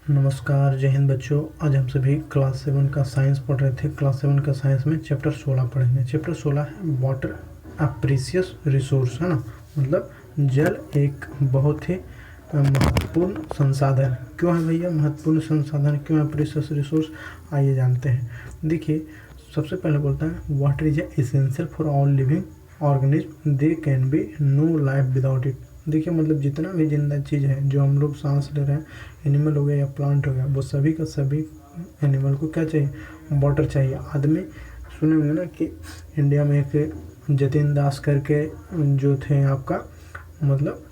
नमस्कार, जय हिंद बच्चों। आज हम सभी क्लास 7 का साइंस पढ़ रहे थे। क्लास 7 का साइंस में चैप्टर 16 पढ़ेंगे। चैप्टर 16 है वाटर अ प्रीशियस रिसोर्स, है ना। मतलब जल एक बहुत ही महत्वपूर्ण संसाधन। क्यों है भैया महत्वपूर्ण संसाधन, क्यों है प्रीशियस रिसोर्स, आइए जानते हैं। देखिए, सबसे पहले बोलता है water is essential for all living organism, they can be no life without it. देखिए, मतलब जितना भी जिंदा चीज़ है जो हम लोग सांस ले रहे हैं, एनिमल हो गया या प्लांट हो गया, वो सभी का सभी एनिमल को क्या चाहिए, वाटर चाहिए। आदमी सुने होंगे ना कि इंडिया में एक जतिन दास करके जो थे आपका मतलब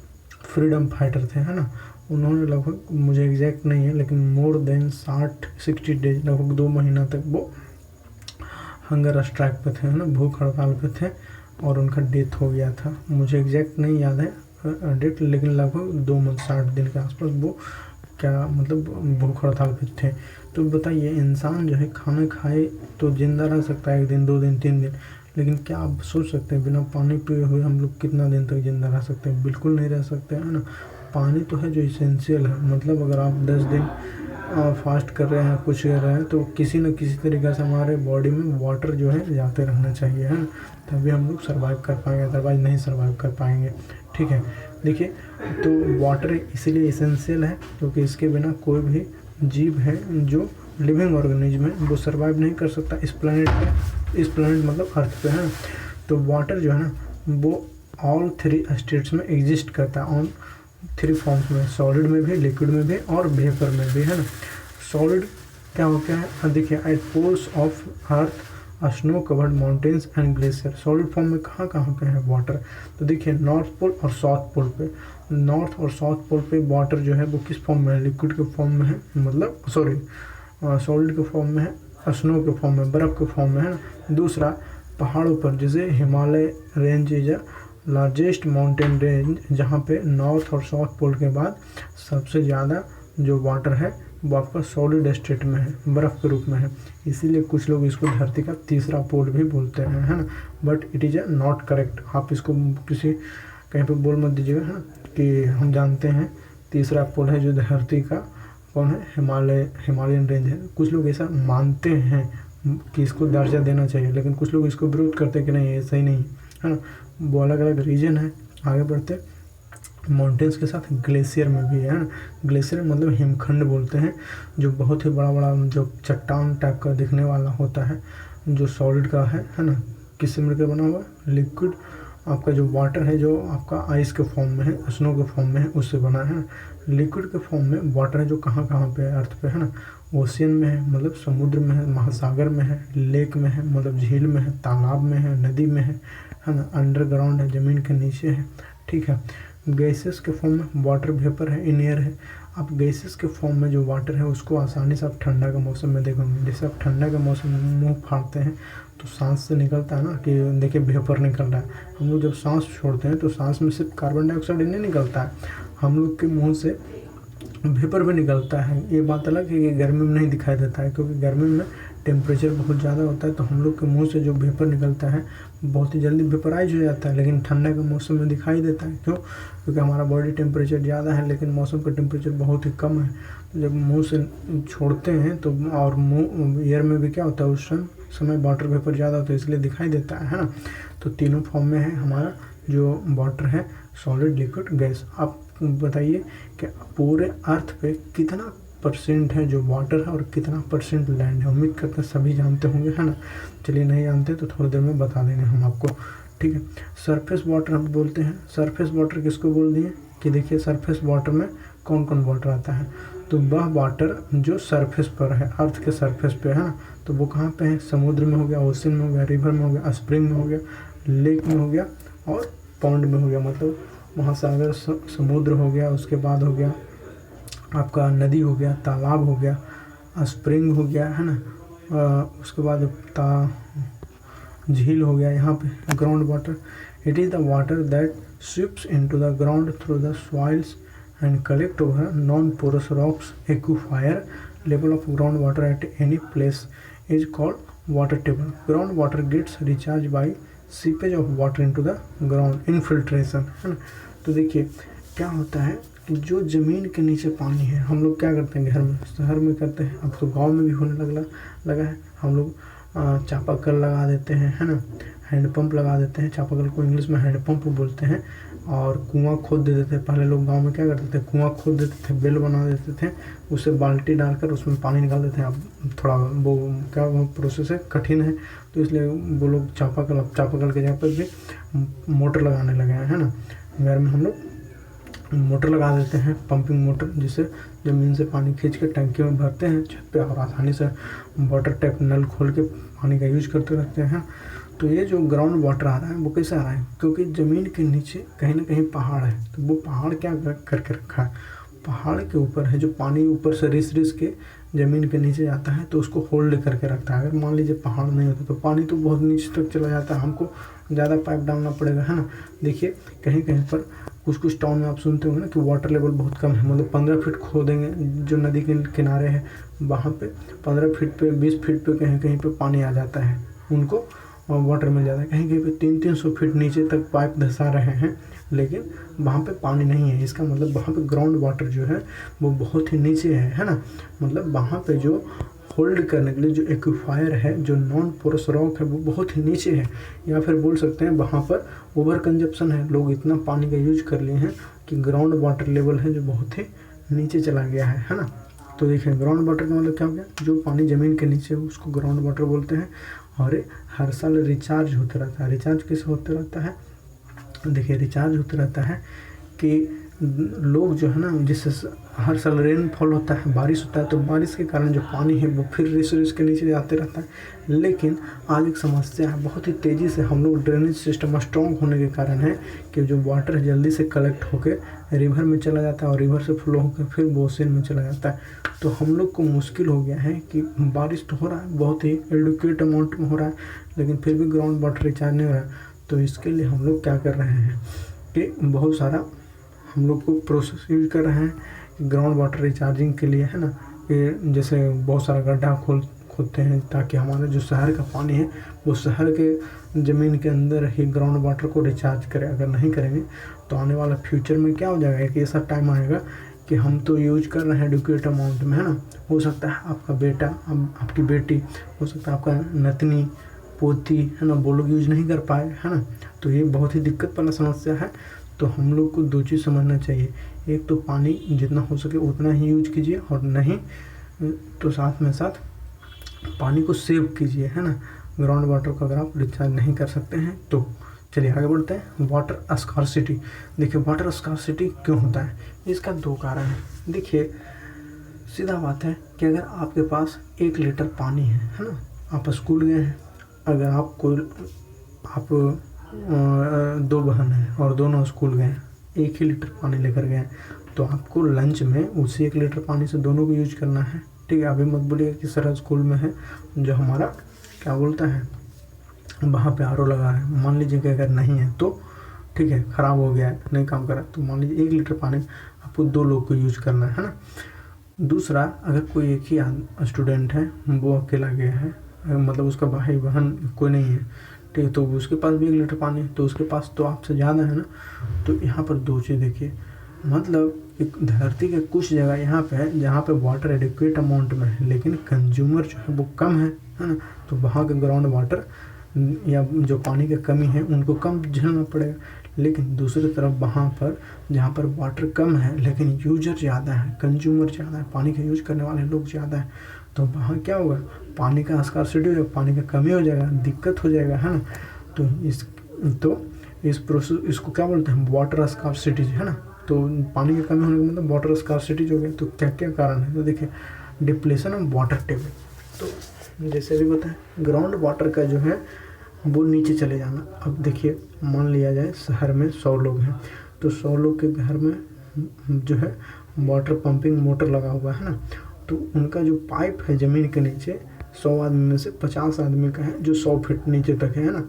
फ्रीडम फाइटर थे, है ना। उन्होंने लगभग, मुझे एग्जैक्ट नहीं है लेकिन मोर देन 60 डेज, लगभग 2 महीना तक वो हंगर स्ट्राइक पे थे, है ना, भूख हड़ताल पे थे और उनका डेथ हो गया था। मुझे एग्जैक्ट नहीं याद है डेट, लेकिन लगभग 2 मंथ 60 दिन के आसपास वो क्या मतलब भूख हड़ताल पे थे। तो बताइए, इंसान जो है खाना खाए तो जिंदा रह सकता है 1 दिन 2 दिन 3 दिन, लेकिन क्या आप सोच सकते हैं बिना पानी पिए हुए हम लोग कितना दिन तक जिंदा रह सकते हैं? बिल्कुल नहीं रह सकते, है ना। पानी तो है जो इसेंशियल है। मतलब अगर आप 10 दिन फास्ट कर रहे हैं, कुछ कर रहे हैं, तो किसी न किसी तरीके से हमारे बॉडी में वाटर जो है जाते रहना चाहिए, है ना। तभी हम लोग सर्वाइव कर पाएंगे, अदरवाइज नहीं सर्वाइव कर पाएंगे। ठीक है, देखिए, तो वाटर इसीलिए इसेंशियल है क्योंकि इसके बिना कोई भी जीव है जो लिविंग ऑर्गेनिज्म है वो सर्वाइव नहीं कर सकता इस प्लेनेट पे। इस प्लेनेट मतलब अर्थ पे, है ना। तो वाटर जो है ना वो ऑल 3 स्टेट्स में एग्जिस्ट करता है, ऑन 3 फॉर्म्स में, सॉलिड में भी, लिक्विड में भी और वेपर में भी, है ना। सॉलिड क्या हो गया है, देखिए, at poles of earth snow covered mountains and glacier. Solid form में कहाँ कहाँ पे है वाटर? तो देखिए, नॉर्थ पोल और साउथ पोल पे, नॉर्थ और साउथ पोल पे वाटर जो है वो किस फॉर्म में है, लिक्विड के फॉर्म में है, मतलब सॉरी सॉलिड के फॉर्म में है, स्नो के फॉर्म में, बर्फ़ के फॉर्म में, है ना। दूसरा, पहाड़ों पर, जैसे Himalaya range is a largest mountain range, जहाँ पे नॉर्थ और साउथ पोल के बाद सबसे ज़्यादा जो वाटर है वो आपका सॉलिड स्टेट में है, बर्फ़ के रूप में है। इसीलिए कुछ लोग इसको धरती का तीसरा पोल भी बोलते हैं, है ना। But it is not correct. आप इसको किसी कहीं पे बोल मत दीजिएगा, है ना, कि हम जानते हैं तीसरा पोल है जो धरती का कौन है, हिमालयन रेंज है। कुछ लोग ऐसा मानते हैं कि इसको दर्जा देना चाहिए, लेकिन कुछ लोग इसको विरोध करते हैं कि नहीं, ये सही नहीं है ना। वो अलग अलग रीजन है। आगे बढ़ते, माउंटेन्स के साथ ग्लेशियर में भी है ना। ग्लेशियर मतलब हिमखंड बोलते हैं, जो बहुत ही बड़ा बड़ा जो चट्टान टाइप का दिखने वाला होता है, जो सॉलिड का है ना। किससे मिलकर बना हुआ? लिक्विड आपका जो वाटर है जो आपका आइस के फॉर्म में है, स्नो के फॉर्म में है, उससे बना है ना। लिक्विड के फॉर्म में वाटर है जो कहाँ कहाँ पे है अर्थ पे, है ना। ओशियन में है मतलब समुद्र में है, महासागर में है, लेक में है मतलब झील में है, तालाब में है, नदी में है ना। अंडरग्राउंड है, ज़मीन के नीचे है। ठीक है, गैसेस के फॉर्म में वाटर वेपर है, इन एयर है। आप गैसेस के फॉर्म में जो वाटर है उसको आसानी से आप ठंडा के मौसम में देखोगे। जैसे आप ठंडा के मौसम में मुँह फाड़ते हैं तो सांस से निकलता है ना कि देखिए वेपर निकल रहा है। हम लोग जब सांस छोड़ते हैं तो सांस में सिर्फ कार्बन डाइऑक्साइड नहीं निकलता है, हम लोग के मुँह से वेपर भी निकलता है। ये बात अलग है कि गर्मी में नहीं दिखाई देता है, क्योंकि गर्मी में टेम्परेचर बहुत ज़्यादा होता है, तो हम लोग के मुंह से जो वेपर निकलता है बहुत ही जल्दी वेपराइज हो जाता है। लेकिन ठंडा के मौसम में दिखाई देता है, क्यों? क्योंकि हमारा बॉडी टेम्परेचर ज़्यादा है लेकिन मौसम का टेम्परेचर बहुत ही कम है। तो जब मुँह से छोड़ते हैं तो, और मुँह एयर में भी क्या होता है उस समय वाटर वेपर ज़्यादा होता है, इसलिए दिखाई देता है ना। तो तीनों फॉर्म में है हमारा जो वाटर है, सॉलिड, लिक्विड, गैस। आप बताइए कि पूरे अर्थ पे कितना % है जो वाटर है और कितना % लैंड है? उम्मीद करते हैं सभी जानते होंगे, है ना। चलिए, नहीं जानते तो थोड़ी देर में बता देंगे हम आपको। ठीक है, सरफेस वाटर हम बोलते हैं। सरफेस वाटर किसको बोल दिए कि देखिए, सरफेस वाटर में कौन कौन वाटर आता है? तो वह वाटर जो सरफेस पर है, अर्थ के सरफेस पे, है ना। तो वो कहाँ पे है? समुद्र में हो गया, ओशन में हो गया, रिवर में हो गया, स्प्रिंग में हो गया, लेक में हो गया और पॉन्ड में हो गया। मतलब महासागर, समुद्र हो गया, उसके बाद हो गया आपका नदी हो गया, तालाब हो गया, स्प्रिंग हो गया, है ना। उसके बाद झील हो गया। यहाँ पे ground water, it is the water that sweeps into the ground through the soils and collect over non porous rocks. Aquifer level of ground water at any place is called water table. Ground water gets recharge by seepage of water into the ground, infiltration, है ना। तो देखिए क्या होता है जो ज़मीन के नीचे पानी है, हम लोग क्या करते हैं घर में, शहर में करते हैं, अब तो गांव में भी होने लगा है। हम लोग चापाकल लगा देते हैं, है ना, हैंडपंप लगा देते हैं। चापाकल को इंग्लिश में हैंडपंप बोलते हैं। और कुआं खोद दे देते हैं। पहले लोग गांव में क्या करते थे, कुआं खोद देते थे, बेल बना देते थे, उसे बाल्टी डालकर उसमें पानी निकाल देते हैं। अब थोड़ा वो क्या वो प्रोसेस है, कठिन है, तो इसलिए वो लोग चापाकल के जगह पर भी मोटर लगाने लगे हैं, है ना। घर में हम लोग मोटर लगा देते हैं, पंपिंग मोटर, जिससे ज़मीन से पानी खींच के टंकी में भरते हैं छत पे, और आसानी से वाटर टैप नल खोल के पानी का यूज करते रहते हैं। तो ये जो ग्राउंड वाटर आ रहा है वो कैसे आ रहा है, क्योंकि ज़मीन के नीचे कहीं ना कहीं पहाड़ है। तो वो पहाड़ क्या करके रखा है, पहाड़ के ऊपर है जो पानी ऊपर से रिस के ज़मीन के नीचे जाता है, तो उसको होल्ड करके रखता है। अगर मान लीजिए पहाड़ नहीं होता तो पानी तो बहुत नीचे तक चला जाता है, हमको ज़्यादा पाइप डालना पड़ेगा, है ना। देखिए कहीं कहीं पर कुछ टाउन में आप सुनते होंगे ना कि वाटर लेवल बहुत कम है, मतलब 15 फीट खोदेंगे जो नदी के किनारे है, वहाँ पे 15 फीट पे 20 फीट पे कहीं कहीं पे पानी आ जाता है, उनको वाटर मिल जाता है। कहीं कहीं पे 300-300 फीट नीचे तक पाइप धंसा रहे हैं, लेकिन वहाँ पे पानी नहीं है। इसका मतलब वहाँ पे ग्राउंड वाटर जो है वो बहुत ही नीचे है ना। मतलब वहाँ पे जो होल्ड करने के लिए जो एक्विफायर है, जो नॉन पोरस रॉक है, वो बहुत ही नीचे है। या फिर बोल सकते हैं वहाँ पर ओवर कंजप्शन है, लोग इतना पानी का यूज कर लिए हैं कि ग्राउंड वाटर लेवल है जो बहुत ही नीचे चला गया है ना। तो देखिए ग्राउंड वाटर का मतलब क्या हो गया, जो पानी ज़मीन के नीचे है उसको ग्राउंड वाटर बोलते हैं। और हर साल रिचार्ज होता रहता है। रिचार्ज कैसे होता रहता है, देखिए रिचार्ज होता रहता है कि लोग जो है ना, जिससे हर साल रेनफॉल होता है, बारिश होता है, तो बारिश के कारण जो पानी है वो फिर रिस के नीचे जाते रहता है। लेकिन आज एक समस्या है, बहुत ही तेज़ी से हम लोग ड्रेनेज सिस्टम स्ट्रॉन्ग होने के कारण है कि जो वाटर जल्दी से कलेक्ट होकर रिवर में चला जाता है और रिवर से फ्लो होकर फिर ओशन में चला जाता है। तो हम लोग को मुश्किल हो गया है कि बारिश तो हो रहा है, बहुत ही एडुकेट अमाउंट में हो रहा है, लेकिन फिर भी ग्राउंड वाटर रिचार्ज नहीं हो रहा है। तो इसके लिए हम लोग क्या कर रहे हैं कि बहुत सारा हम लोग को प्रोसेस यूज कर रहे हैं ग्राउंड वाटर रिचार्जिंग के लिए, है ना। कि जैसे बहुत सारा गड्ढा खोदते हैं ताकि हमारा जो शहर का पानी है वो शहर के ज़मीन के अंदर ही ग्राउंड वाटर को रिचार्ज करें। अगर नहीं करेंगे तो आने वाला फ्यूचर में क्या हो जाएगा कि ऐसा टाइम आएगा कि हम तो यूज कर रहे हैं एडुकेट अमाउंट में, है ना। हो सकता है आपका बेटा, आपकी बेटी, हो सकता है आपका नतनी पोती, है ना, वो लोग यूज नहीं कर पाए, है ना। तो ये बहुत ही दिक्कत वाला समस्या है। तो हम लोग को दो चीज़ समझना चाहिए, एक तो पानी जितना हो सके उतना ही यूज कीजिए, और नहीं तो साथ में साथ पानी को सेव कीजिए, है ना। ग्राउंड वाटर को अगर आप रिचार्ज नहीं कर सकते हैं तो चलिए आगे बढ़ते हैं। वाटर स्कार्सिटी, देखिए वाटर स्कार्सिटी क्यों होता है, इसका दो कारण है। देखिए सीधा बात है कि अगर आपके पास 1 लीटर पानी है ना, आप स्कूल गए हैं, अगर आप 2 बहन हैं और दोनों स्कूल गए हैं, 1 ही लीटर पानी लेकर गए हैं, तो आपको लंच में उसी 1 लीटर पानी से दोनों को यूज करना है, ठीक है। अभी मत बोलिएगा कि सर स्कूल में है जो हमारा क्या बोलता है वहाँ पे आरओ लगा है, मान लीजिए कि अगर नहीं है तो ठीक है, ख़राब हो गया है, नहीं काम कर रहा, तो मान लीजिए 1 लीटर पानी आपको 2 लोग को यूज करना है ना। दूसरा, अगर कोई एक ही स्टूडेंट है, वो अकेला गया है, मतलब उसका भाई बहन कोई नहीं है, ठीक है, तो उसके पास भी 1 लीटर पानी है, तो उसके पास तो आपसे ज़्यादा है ना। तो यहाँ पर दो चीज़ देखिए, मतलब एक धरती के कुछ जगह यहाँ पे है जहाँ पे वाटर एडिक्वेट अमाउंट में है, लेकिन कंज्यूमर जो है वो कम है ना। तो वहाँ के ग्राउंड वाटर या जो पानी की कमी है उनको कम झेलना पड़ेगा। लेकिन दूसरी तरफ वहाँ पर जहाँ पर वाटर कम है लेकिन यूजर ज़्यादा है, कंज्यूमर ज़्यादा है, पानी का यूज करने वाले लोग ज़्यादा है, तो वहाँ क्या होगा, पानी का स्कार्सिटी हो जाएगा, पानी का कमी हो जाएगा, दिक्कत हो जाएगा, है ना। तो इस प्रोसेस, इसको क्या बोलते हैं, वाटर स्कार्सिटी, है ना। तो पानी की कमी होने का मतलब वाटर स्कार्सिटी हो गया। तो क्या क्या कारण है, तो देखिए डिप्लेशन ऑफ वाटर टेबल। तो जैसे भी बताएं, ग्राउंड वाटर का जो है वो नीचे चले जाना। अब देखिए मान लिया जाए शहर में 100 लोग हैं, तो 100 लोग के घर में जो है वाटर पंपिंग मोटर लगा हुआ है ना, तो उनका जो पाइप है ज़मीन के नीचे 100 आदमी में से 50 आदमी का है जो 100 फीट नीचे तक है ना।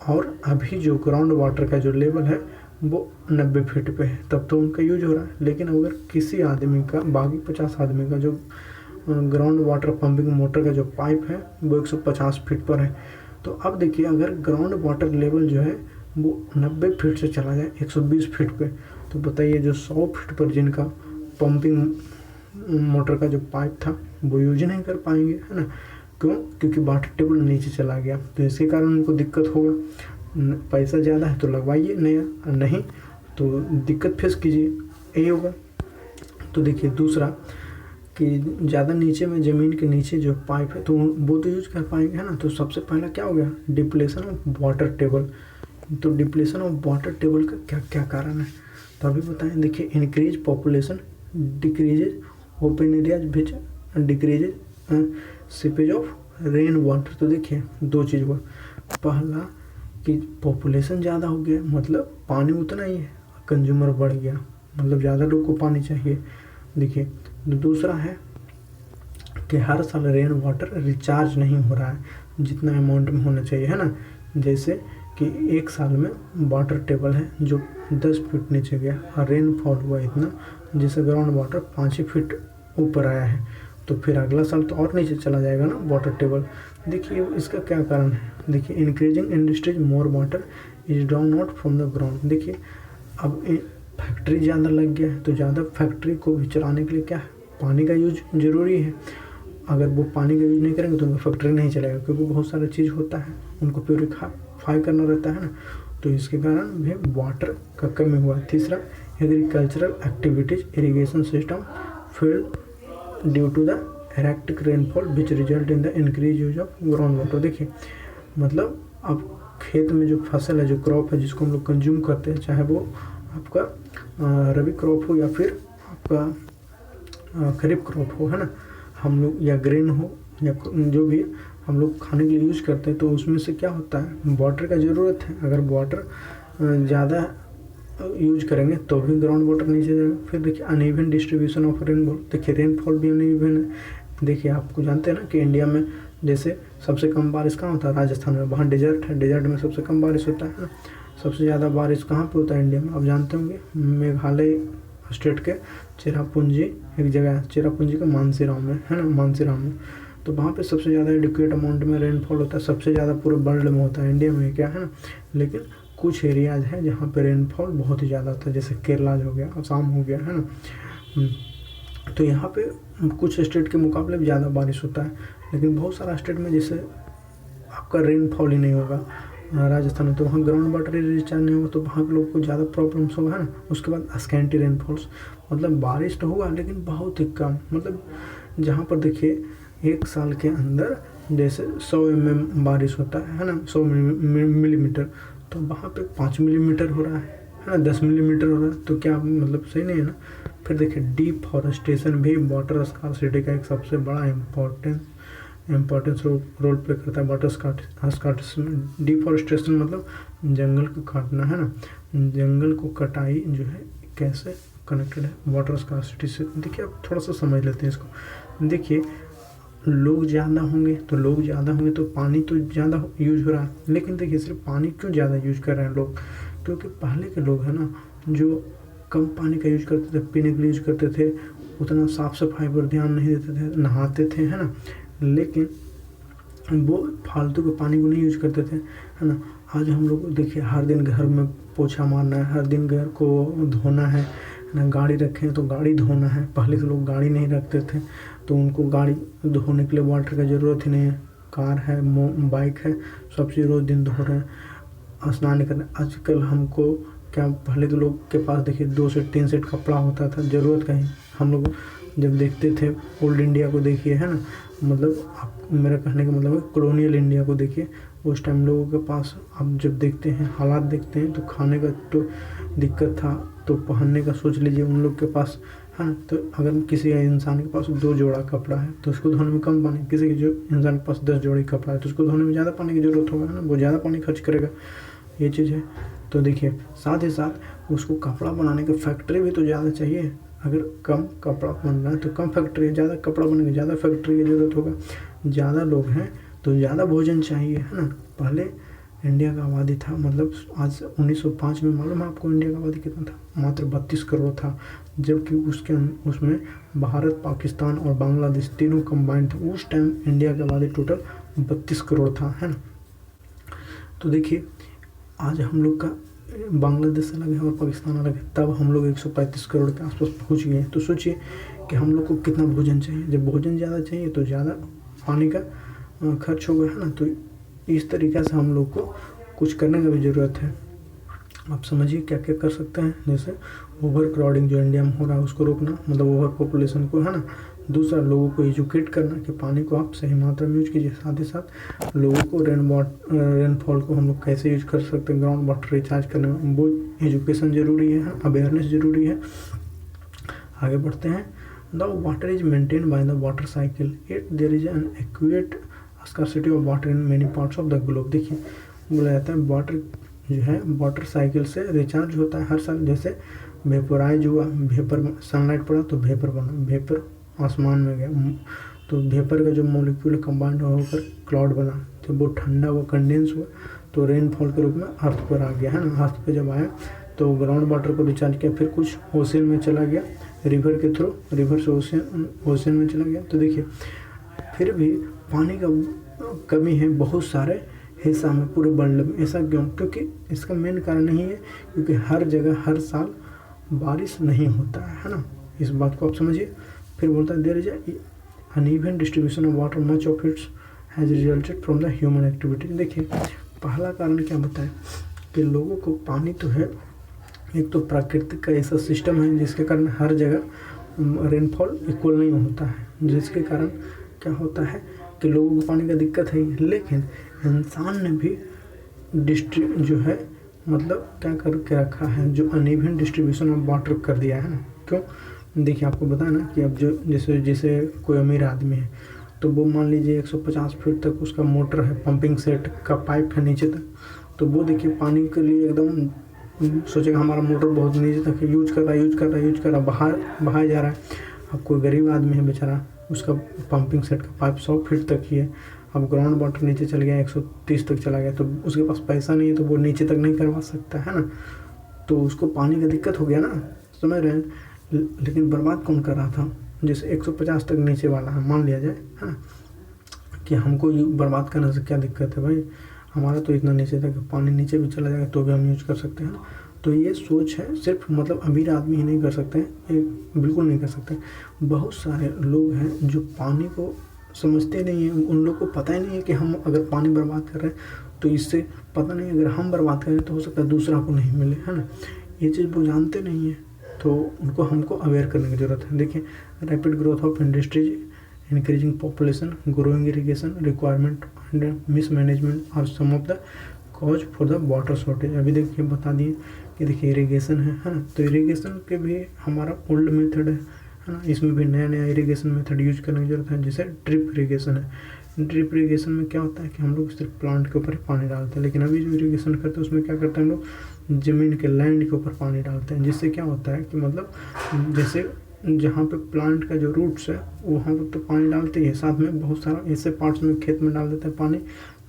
और अभी जो ग्राउंड वाटर का जो लेवल है वो 90 फीट पे है, तब तो उनका यूज हो रहा है। लेकिन अगर किसी आदमी का, बाकी 50 आदमी का जो ग्राउंड वाटर पंपिंग मोटर का जो पाइप है वो 150 फीट पर है, तो अब देखिए अगर ग्राउंड वाटर लेवल जो है वो 90 फीट से चला जाए 120 फीट पे, तो बताइए जो 100 फीट पर जिनका पंपिंग मोटर का जो पाइप था वो यूज नहीं कर पाएंगे, है ना। क्यों? क्योंकि वाटर टेबल नीचे चला गया, तो इसके कारण उनको दिक्कत होगा। पैसा ज़्यादा है तो लगवाइए नया, नहीं तो दिक्कत फेस कीजिए, यही होगा। तो देखिए दूसरा कि ज़्यादा नीचे में, ज़मीन के नीचे जो पाइप है तो वो तो यूज कर पाएंगे, है ना। तो सबसे पहला क्या हो गया? Depletion of water table. तो डिप्लेशन ऑफ वाटर टेबल का क्या क्या कारण है तो अभी बताएं। देखिए increase population, decreases open areas which decreases seepage of rain water. तो देखिए दो चीज़ हुआ, पहला कि पॉपुलेशन ज़्यादा हो गया, मतलब पानी उतना ही है, कंज्यूमर बढ़ गया, मतलब ज़्यादा लोग को पानी चाहिए। देखिए दूसरा है कि हर साल रेन वाटर रिचार्ज नहीं हो रहा है जितना अमाउंट में होना चाहिए, है ना। जैसे कि एक साल में वाटर टेबल है जो 10 फीट नीचे गया और रेनफॉल हुआ इतना, जिससे ग्राउंड वाटर 5 ही फीट ऊपर आया है, तो फिर अगला साल तो और नीचे चला जाएगा ना वाटर टेबल। देखिए इसका क्या कारण है। देखिए increasing industries more water is down out from the ground. देखिए अब फैक्ट्री ज़्यादा लग गया है तो ज़्यादा फैक्ट्री को भी चलाने के लिए क्या है, पानी का यूज ज़रूरी है। अगर वो पानी का यूज नहीं करेंगे तो उनका फैक्ट्री नहीं चलेगा, क्योंकि बहुत सारा चीज़ होता है उनको प्योरीफाई करना रहता है ना, तो इसके कारण भी वाटर का कमी हुआ। तीसरा agricultural activities irrigation system failed due to the erratic rainfall which result in the increase use of ground water. देखिए मतलब अब खेत में जो फसल है, जो क्रॉप है जिसको हम लोग कंज्यूम करते हैं, चाहे वो आपका रबी क्रॉप हो या फिर आपका खरीफ क्रॉप हो, है ना, हम लोग या ग्रेन हो या जो भी हम लोग खाने के लिए यूज करते हैं, तो उसमें से क्या होता है, वाटर का ज़रूरत है। अगर वाटर ज़्यादा यूज करेंगे तो भी ग्राउंड वाटर नीचे जाएगा। फिर देखिए अनइवन डिस्ट्रीब्यूशन ऑफ रेनफॉल। देखिए रेनफॉल भी अनइवन है। देखिए आपको जानते हैं ना कि इंडिया में जैसे सबसे कम बारिश कहाँ होता है, राजस्थान में, वहाँ डेजर्ट है, डेजर्ट में सबसे कम बारिश होता है ना। सबसे ज़्यादा बारिश कहाँ पे होता है इंडिया में, आप जानते होंगे, मेघालय स्टेट के चेरापूंजी, एक जगह है चेरापूंजी का मानसीराम में, है ना, मानसीराम में, तो वहाँ पे सबसे ज़्यादा एडिक्वेट अमाउंट में रेनफॉल होता है, सबसे ज़्यादा पूरे वर्ल्ड में होता है, इंडिया में क्या है ना। लेकिन कुछ एरियाज हैं जहाँ पे रेनफॉल बहुत ही ज़्यादा होता है, जैसे केरला हो गया, असम हो गया, है ना। तो यहाँ पे कुछ स्टेट के मुकाबले भी ज़्यादा बारिश होता है, लेकिन बहुत सारा स्टेट में जैसे आपका रेनफॉल ही नहीं होगा, राजस्थान में, तो वहाँ ग्राउंड वाटर रिचार्ज नहीं होगा, तो वहाँ के लोग को ज़्यादा प्रॉब्लम्स होगा, है ना। उसके बाद स्कैंटी रेनफॉल्स, मतलब बारिश तो हुआ लेकिन बहुत ही कम, मतलब जहाँ पर देखिए एक साल के अंदर जैसे 100 mm बारिश होता है ना, 100 मिलीमीटर, तो वहाँ पे 5 मिलीमीटर हो रहा है ना, 10 मिलीमीटर हो रहा है, तो क्या मतलब सही नहीं है ना। फिर देखिए डिफॉरेस्टेशन भी वाटर स्कार्सिटी का एक सबसे बड़ा इम्पोर्टेंस रोल प्ले करता है वाटर स्कार्सिटी में। डिफॉरेस्टेशन मतलब जंगल को काटना, है ना, जंगल को कटाई जो है कैसे कनेक्टेड है वाटर स्कार्सिटी से। देखिए आप थोड़ा सा समझ लेते हैं इसको। देखिए लोग ज़्यादा होंगे तो पानी तो ज़्यादा यूज हो रहा है, लेकिन देखिए सिर्फ पानी क्यों ज़्यादा यूज कर रहे हैं लोग, क्योंकि पहले के लोग है ना जो कम पानी का यूज करते थे, पीने के लिए यूज करते थे, उतना साफ़ सफाई पर ध्यान नहीं देते थे, नहाते थे, है ना, लेकिन वो फालतू के पानी को नहीं यूज करते थे, है ना। आज हम लोग देखिए हर दिन घर में पोछा मारना है, हर दिन घर को धोना है ना, गाड़ी रखें तो गाड़ी धोना है। पहले के लोग गाड़ी नहीं रखते थे तो उनको गाड़ी धोने के लिए वाटर का ज़रूरत ही नहीं है, कार है, बाइक है, सब चीज़ रोज़ दिन धो रहे हैं, स्नान करना। आजकल हमको क्या, पहले के लोग के पास देखिए 2 से 3 सेट कपड़ा होता था, ज़रूरत का ही। हम लोग जब देखते थे ओल्ड इंडिया को देखिए, है ना, मतलब आप, मेरा कहने का मतलब है कॉलोनियल इंडिया को देखिए, उस टाइम लोगों के पास आप जब देखते हैं, हालात देखते हैं, तो खाने का तो दिक्कत था, तो पहनने का सोच लीजिए उन लोग के पास, है ना। तो अगर किसी इंसान के पास 2 जोड़ा कपड़ा है तो उसको धोने में कम पानी, किसी के जो इंसान के पास 10 जोड़ी कपड़ा है तो उसको धोने में ज़्यादा पानी की ज़रूरत होगा, है ना, वो ज़्यादा पानी खर्च करेगा, ये चीज़ है। तो देखिए साथ ही साथ उसको कपड़ा बनाने की फैक्ट्री भी तो ज़्यादा चाहिए। अगर कम कपड़ा बन रहा है तो कम फैक्ट्री, ज़्यादा कपड़ा बनेगा ज़्यादा फैक्ट्री की ज़रूरत होगा। ज़्यादा लोग हैं तो ज़्यादा भोजन चाहिए, है ना। पहले इंडिया का आबादी था, मतलब आज 1905 में मालूम है आपको इंडिया का आबादी कितना था, मात्र 32 करोड़ था, जबकि उसमें भारत, पाकिस्तान और बांग्लादेश तीनों कंबाइंड थे। उस टाइम इंडिया की आबादी टोटल 32 करोड़ था, है ना। तो देखिए आज हम लोग का बांग्लादेश अलग है और पाकिस्तान अलग है, तब हम लोग 135 करोड़ के आसपास पहुंच गए हैं। तो सोचिए कि हम लोग को कितना भोजन चाहिए। जब भोजन ज़्यादा चाहिए तो ज़्यादा पानी का खर्च होगा, है ना। तो इस तरीक़े से हम लोग को कुछ करने की भी ज़रूरत है। आप समझिए क्या क्या कर सकते हैं। जैसे ओवर क्राउडिंग जो इंडिया में हो रहा है उसको रोकना, मतलब ओवर पॉपुलेशन को, है ना। दूसरा, लोगों को एजुकेट करना कि पानी को आप सही मात्रा में यूज कीजिए। साथ ही साथ लोगों को रेनफॉल को हम लोग कैसे यूज कर सकते हैं, ग्राउंड वाटर रिचार्ज करने में, वो एजुकेशन ज़रूरी है, अवेयरनेस ज़रूरी है। आगे बढ़ते हैं। The water is maintain by the water cycle, it there is an accurate scarcity of water in many parts of the globe. देखिए बोला जाता है वाटर जो है वाटर साइकिल से रिचार्ज होता है हर साल। जैसे वेपोराइज हुआ, वेपर, सनलाइट पड़ा तो वेपर बना, वेपर आसमान में गया, तो वेपर का जो मॉलिक्यूल कंबाइंड होकर क्लाउड बना, तो वो ठंडा हुआ, कंडेंस हुआ, तो रेनफॉल के रूप में अर्थ पर आ गया, है ना। अर्थ पे जब आया तो ग्राउंड वाटर को रिचार्ज किया, फिर कुछ ओशन में चला गया रिवर के थ्रू, रिवर से ओशन में चला गया। तो देखिए फिर भी पानी का कमी है बहुत सारे हिस्सा में पूरे वर्ल्ड में। ऐसा क्यों? क्योंकि इसका मेन कारण नहीं है क्योंकि हर जगह हर साल बारिश नहीं होता है ना। इस बात को आप समझिए। फिर बोलता है there is uneven distribution of water, much of its has resulted from the human activity. देखिए पहला कारण क्या बताएं कि लोगों को पानी तो है, एक तो प्राकृतिक का ऐसा सिस्टम है जिसके कारण हर जगह रेनफॉल इक्वल नहीं होता है, जिसके कारण क्या होता है कि लोगों को पानी का दिक्कत है। लेकिन इंसान ने भी जो है मतलब क्या करके रखा है, जो अनइवन डिस्ट्रीब्यूशन ऑफ वाटर कर दिया है ना। क्यों? देखिए आपको बताया ना कि अब जो जैसे कोई अमीर आदमी है तो वो मान लीजिए 150 फीट तक उसका मोटर है, पंपिंग सेट का पाइप है नीचे तक, तो वो देखिए पानी के लिए एकदम सोचेगा हमारा मोटर बहुत नीचे तक यूज कर रहा है, बहाया जा रहा है। अब कोई गरीब आदमी है बेचारा, उसका पंपिंग सेट का पाइप 100 फीट तक ही है, अब ग्राउंड वाटर नीचे चल गया 130 तक चला गया, तो उसके पास पैसा नहीं है तो वो नीचे तक नहीं करवा सकता है ना। तो उसको पानी का दिक्कत हो गया ना, समझ रहे हैं। लेकिन बर्बाद कौन कर रहा था? जैसे 150 तक नीचे वाला है, मान लिया जाए, है ना, कि हमको बर्बाद करने से क्या दिक्कत है भाई, हमारा तो इतना नीचे तक पानी नीचे भी चला जाएगा तो भी हम यूज कर सकते हैं ना। तो ये सोच है, सिर्फ मतलब अमीर आदमी ही नहीं कर सकते हैं, ये बिल्कुल नहीं कर सकते। बहुत सारे लोग हैं जो पानी को समझते नहीं हैं, उन लोग को पता ही नहीं है कि हम अगर पानी बर्बाद कर रहे हैं तो इससे पता नहीं, अगर हम बर्बाद करें तो हो सकता है दूसरा को नहीं मिले, है ना। ये चीज़ वो जानते नहीं है, तो उनको हमको अवेयर करने की ज़रूरत है। देखिए rapid growth of industries, increasing population, growing irrigation requirement and mismanagement are some of the cause for the water shortage. अभी देखिए बता दिए कि देखिए इरीगेशन है ना, तो इरीगेशन के भी हमारा ओल्ड मेथड है ना, इसमें भी नया नया इरीगेशन मेथड यूज करने की जरूरत है। जैसे ड्रिप इरीगेशन है, ड्रिप इरीगेशन में क्या होता है कि हम लोग सिर्फ प्लांट के ऊपर ही पानी डालते हैं, लेकिन अभी जो इरीगेशन करते हैं उसमें क्या करते हैं हम लोग ज़मीन के लैंड के ऊपर पानी डालते हैं, जिससे क्या होता है कि मतलब जैसे जहाँ पे प्लांट का जो रूट्स है वहाँ पर तो पानी डालते ही है, साथ में बहुत सारा ऐसे पार्ट्स में खेत में डाल देते हैं पानी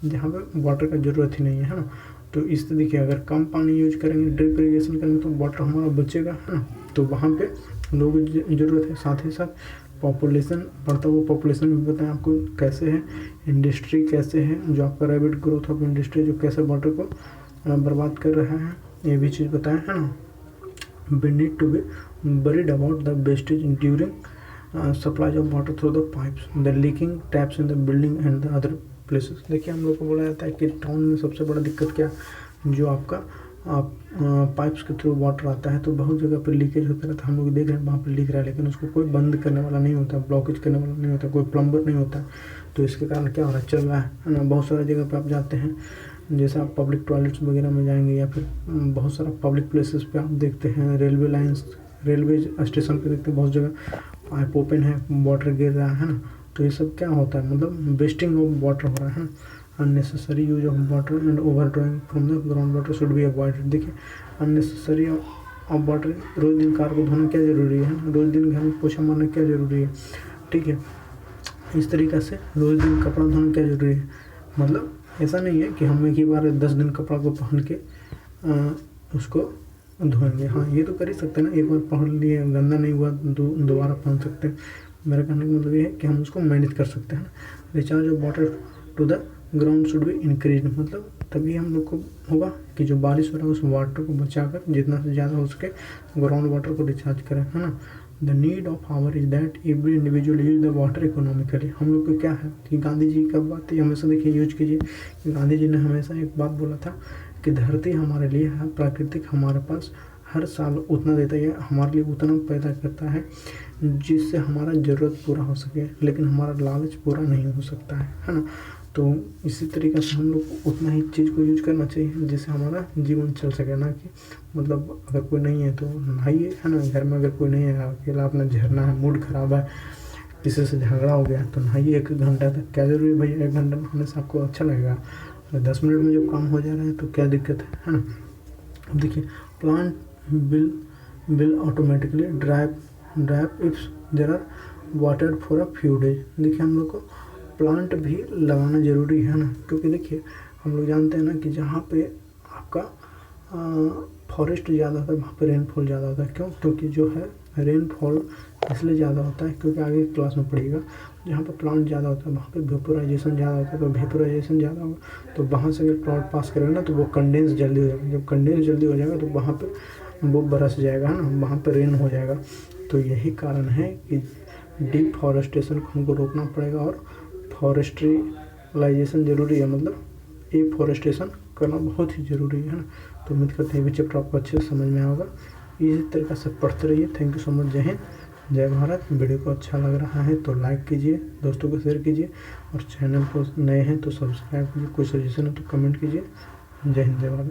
जहाँ पे वाटर का ज़रूरत ही नहीं है ना। तो इस तरीके अगर कम पानी यूज करेंगे, ड्रिप इरीगेशन करेंगे तो वाटर हमारा बचेगा, है ना। तो वहाँ पे लोगों की ज़रूरत है। साथ ही साथ पॉपुलेशन, बढ़ता हुआ पॉपुलेशन भी बताएं आपको कैसे है, इंडस्ट्री कैसे है, जो आपका रैपिड ग्रोथ ऑफ इंडस्ट्री जो कैसे वाटर को बर्बाद कर रहा है, ये भी चीज़ बताएं, है ना। We need to be worried about the wastage during supply of water through the pipes, the leaking taps in the building and the other places। देखिए हम लोग को बोला जाता है कि टाउन में सबसे बड़ा दिक्कत क्या, जो आपका पाइप्स के थ्रू वाटर आता है, तो बहुत जगह पर लीकेज होता रहता है। हम लोग देख रहे हैं वहाँ पर लीक रहा है, लेकिन उसको कोई बंद करने वाला नहीं होता, ब्लॉकेज करने वाला नहीं होता, कोई प्लम्बर नहीं होता। तो इसके कारण क्या हो रहा है, चल रहा है ना। बहुत सारी जगह पर आप जाते हैं, जैसे आप पब्लिक टॉयलेट्स वगैरह में जाएंगे या फिर बहुत सारा पब्लिक प्लेसेस पे आप देखते हैं, रेलवे लाइंस, रेलवे स्टेशन पे देखते हैं बहुत जगह पाइप ओपन है, वाटर गिर रहा है ना। तो ये सब क्या होता है, मतलब वेस्टिंग ऑफ वाटर हो रहा है ना। Unnecessary use of water and over drawing from the ground water should be avoided. देखिए अननेसेसरी ऑफ वाटर, रोज़ दिन कार को धोना क्या ज़रूरी है ना, रोज़ दिन घर में पोछा मारना क्या ज़रूरी है, ठीक है। इस तरीक़े से रोज़ दिन कपड़ा धोना क्या ज़रूरी है, मतलब ऐसा नहीं है कि हम एक ही बार 10 दिन कपड़ा को पहन के उसको धोएंगे। हाँ ये तो कर ही सकते हैं ना, एक बार पहन लिए गंदा नहीं हुआ दोबारा पहन सकते हैं। मेरा कहने का मतलब ये है कि हम उसको मैनेज कर सकते हैं ना। Recharge of water to the ground should be increase, मतलब तभी हम लोग को होगा कि जो बारिश हो रहा है उस वाटर को बचाकर जितना से ज़्यादा हो सके ग्राउंड वाटर को रिचार्ज करें, है ना। The need of our is that every individual use the water economically. हम लोग को क्या है कि गांधी जी का बात है, हमेशा देखिए यूज कीजिए कि गांधी जी ने हमेशा एक बात बोला था कि धरती हमारे लिए है, प्राकृतिक हमारे पास हर साल उतना देता है, हमारे लिए उतना पैदा करता है जिससे हमारा ज़रूरत पूरा हो सके, लेकिन हमारा लालच पूरा नहीं हो सकता है ना। तो इसी तरीके से हम लोग को उतना ही चीज़ को यूज करना चाहिए जिससे हमारा जीवन चल सके, ना कि मतलब अगर कोई नहीं है तो नहाइए, है ना। घर में अगर कोई नहीं है, अकेला अपना झरना है, मूड ख़राब है, किसी से झगड़ा हो गया तो नहाइए 1 घंटा तक, क्या ज़रूरी है भैया 1 घंटा नहाने से आपको अच्छा लगेगा। 10 मिनट में जब काम हो जा रहा है तो क्या दिक्कत है ना। अब देखिए plant will automatically dry up if there are water for a few days। देखिए हम लोग को प्लांट भी लगाना ज़रूरी है ना, क्योंकि देखिए हम लोग जानते हैं ना कि जहाँ पे आपका फॉरेस्ट ज़्यादा होता है वहाँ पे रेनफॉल ज़्यादा होता है। क्यों? क्योंकि जो है रेनफॉल इसलिए ज़्यादा होता है क्योंकि आगे क्लास में पढ़िएगा, जहाँ पे प्लांट ज़्यादा होता है वहाँ पे वेपोराइजेशन ज़्यादा होता है, तो वेपोराइजेशन ज़्यादा होगा तो वहाँ से अगर क्लाउड पास करेगा ना तो वो कंडेंस जल्दी हो जाएगा, जब कंडेंस जल्दी हो जाएगा तो वहाँ पे वो बरस जाएगा, है ना, वहाँ पे रेन हो जाएगा। तो यही कारण है कि डिफॉरेस्टेशन को हमको रोकना पड़ेगा और फॉरेस्ट्रिलाइजेशन ज़रूरी है, मतलब एफॉरेस्टेशन करना बहुत ही ज़रूरी है ना। तो उम्मीद करते हैं ये चैप्टर आपको अच्छे से समझ में आएगा। इसी तरीके से पढ़ते रहिए। Thank you so much. जय हिंद, जय भारत। वीडियो को अच्छा लग रहा है तो लाइक कीजिए, दोस्तों को शेयर कीजिए, और चैनल को नए हैं तो सब्सक्राइब कीजिए। कोई सजेशन हो तो कमेंट कीजिए। जय हिंद, जय भारत।